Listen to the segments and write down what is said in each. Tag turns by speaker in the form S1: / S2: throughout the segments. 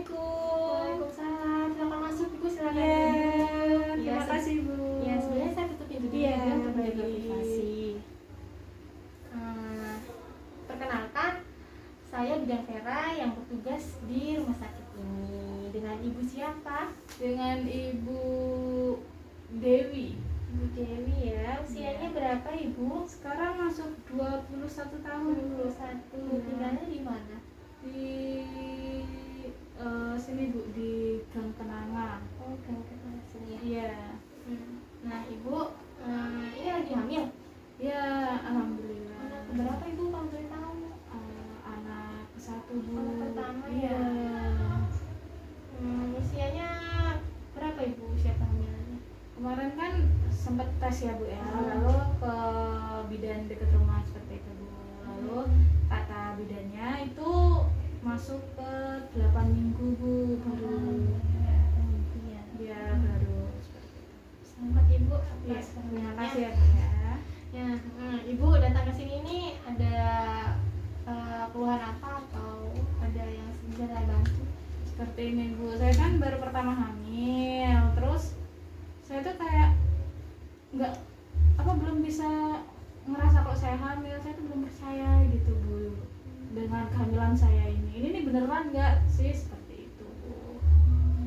S1: Assalamualaikum.
S2: Waalaikumsalam. Silakan masuk Ibu, silakan.
S1: Terima kasih Ibu.
S2: Ya, sebenarnya saya tutup pintu dulu
S1: Iya,
S2: ya untuk menjaga
S1: baik.
S2: privasi. Perkenalkan, saya Bidang Vera yang bertugas di rumah sakit ini. Dengan Ibu siapa?
S1: Dengan Ibu Dewi.
S2: Ibu Dewi ya. Usianya
S1: Iya.
S2: berapa Ibu?
S1: Sekarang masuk 21 tahun.
S2: 21.
S1: Iya.
S2: Tinggalnya di mana?
S1: Di sini Bu, di Gang Kenanga.
S2: Oh, Gang Kenanga sini ya.
S1: Iya.
S2: Nah, Ibu ini lagi hamil.
S1: Ya, alhamdulillah.
S2: Anak berapa Ibu kalau boleh tahu?
S1: Anak satu Bu.
S2: Anak pertama
S1: Iya.
S2: Usianya berapa Ibu usia kehamilannya?
S1: Kemarin kan sempat tes ya Bu ya, lalu ke bidan dekat rumah seperti itu Bu. Lalu kata bidannya itu masuk ke 8 minggu Bu baru.
S2: Iya.
S1: Dia baru seperti itu.
S2: Selamat Ibu
S1: Iya,
S2: atas
S1: terima
S2: kehamilannya.
S1: kasih ya Bu ya.
S2: Ya, Ibu datang ke sini ini ada keluhan apa atau ada yang bisa saya bantu?
S1: Seperti ini Bu, saya kan baru pertama hamil, terus saya tuh kayak nggak belum bisa ngerasa kalau saya hamil, saya tuh belum percaya gitu Bu dengan kehamilan saya ini. Ini nih beneran nggak sih seperti itu Bu?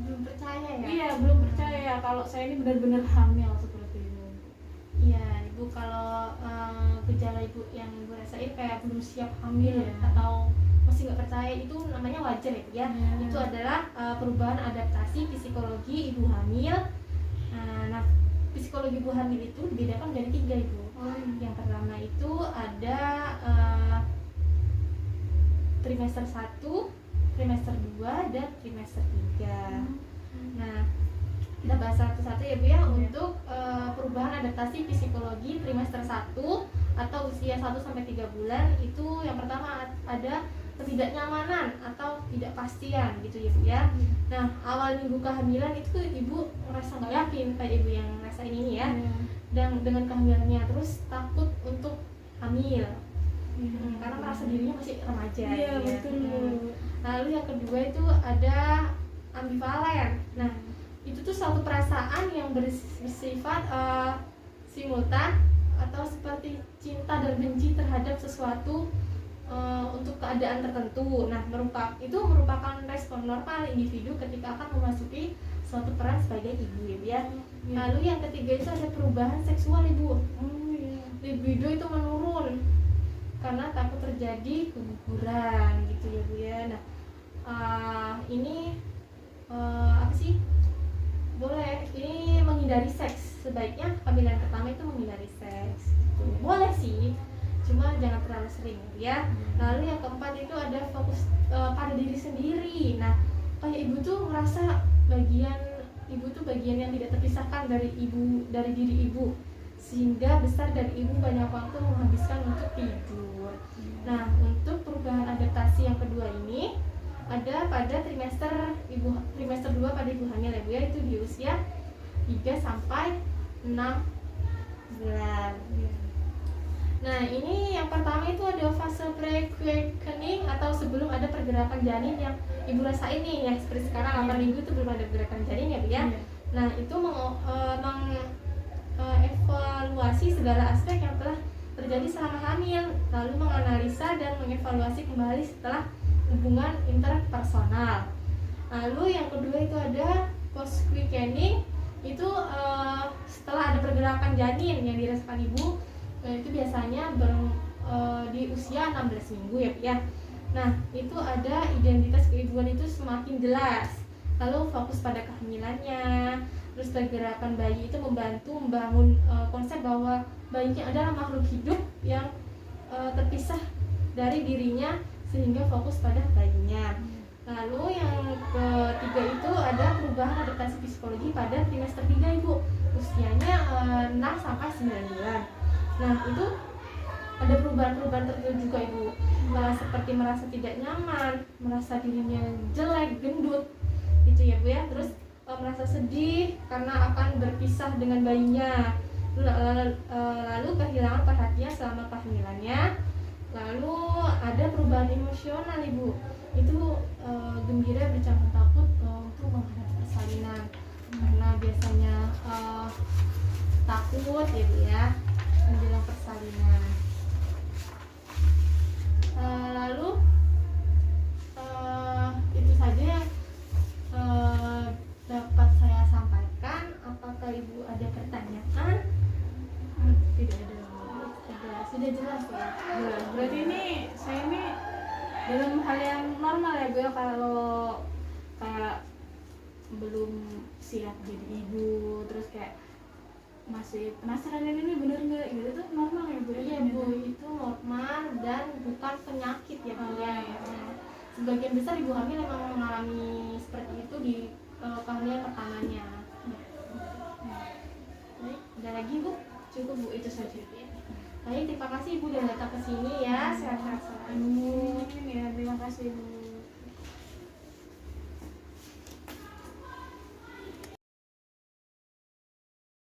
S2: Belum percaya ya?
S1: Iya, belum percaya kalau saya ini benar-benar hamil seperti itu.
S2: Iya, Ibu kalau gejala Ibu yang Ibu rasain kayak belum siap hamil
S1: Iya.
S2: atau masih nggak percaya, itu namanya wajar ya Bu ya.
S1: Iya.
S2: Itu adalah perubahan adaptasi psikologi ibu hamil. Nah, psikologi ibu hamil itu dibedakan menjadi 3 Ibu. Yang pertama itu ada trimester 1, trimester 2, dan trimester 3. Nah, kita bahas satu-satu ya Bu ya. Untuk perubahan adaptasi psikologi trimester 1 atau usia 1 sampai 3 bulan itu yang pertama ada ketidaknyamanan atau ketidakpastian gitu ya Bu ya. Nah, awal minggu kehamilan itu Ibu merasa nggak yakin kayak Ibu yang ngerasain ini ya. Dan dengan kehamilannya terus takut untuk hamil. Karena merasa dirinya masih remaja.
S1: Iya,
S2: ya.
S1: betul.
S2: Lalu yang kedua itu ada ambivalen. Nah, itu tuh suatu perasaan yang bersifat simultan atau seperti cinta dan benci terhadap sesuatu untuk keadaan tertentu. Nah, itu merupakan respon normal individu ketika akan memasuki suatu peran sebagai ibu ya. Lalu yang ketiga itu ada perubahan seksual Ibu. Libido itu menurun karena takut terjadi keguguran gitu ya Bu ya. Nah, ini apa sih? Boleh, ini menghindari seks. Sebaiknya kehamilan pertama itu menghindari seks gitu. Boleh sih, cuma jangan terlalu sering ya. Lalu yang keempat itu ada fokus pada diri sendiri. Nah, kayak Ibu tuh merasa Ibu tuh bagian yang tidak terpisahkan dari diri Ibu, sehingga besar dari Ibu banyak waktu menghabiskan untuk tidur. Nah, untuk perubahan adaptasi yang kedua ini ada pada trimester 2 pada ibu hamil ya Bu ya, itu di usia 3 sampai 6 bulan. Nah, ini yang pertama itu ada fase pre-quickening atau sebelum ada pergerakan janin yang Ibu rasain nih, yang seperti sekarang 8 minggu itu belum ada pergerakan janin ya Bu ya. Nah, itu mengevaluasi segala aspek yang telah terjadi selama hamil, lalu menganalisa dan mengevaluasi kembali setelah hubungan interpersonal. Lalu yang kedua itu ada post quickening, itu setelah ada pergerakan janin yang dirasakan Ibu, itu biasanya di usia 16 minggu ya Bu ya. Nah, itu ada identitas keibuan itu semakin jelas, lalu fokus pada kehamilannya. Terus pergerakan bayi itu membantu membangun konsep bahwa bayinya adalah makhluk hidup yang terpisah dari dirinya, sehingga fokus pada bayinya. Lalu yang ketiga itu ada perubahan adaptasi psikologi pada trimester 3 Ibu, usianya 6 sampai 9 bulan. Nah, itu ada perubahan-perubahan tertentu juga Ibu, seperti merasa tidak nyaman, merasa dirinya jelek, gendut gitu ya Bu ya. Terus merasa sedih karena akan berpisah dengan bayinya. Lalu kehilangan perhatian selama kehamilannya. Lalu ada perubahan emosional ibu, itu gembira bercampur takut untuk menghadapi persalinan, karena biasanya takut ya bu ya menjelang persalinan. Lalu itu saja yang dapat saya sampaikan. Apakah ibu ada pertanyaan?
S1: Tidak ada.
S2: Sudah jelas ya.
S1: Jelas. Berarti ini saya ini dalam hal yang normal ya Bu ya, kalau kayak belum siap jadi ibu, terus kayak masih penasaran ini bener nggak gitu, itu normal ya Bu?
S2: Iya bu, itu normal dan bukan penyakit ya bu ya.
S1: ya.
S2: Sebagian besar ibu hamil memang mengalami seperti itu di kehamilan pertamanya. Baik, ada lagi bu?
S1: Cukup Bu, itu saja.
S2: Baik, terima kasih ibu sudah datang ke sini ya. Sehat-sehat selalu.
S1: Ya, terima kasih Bu.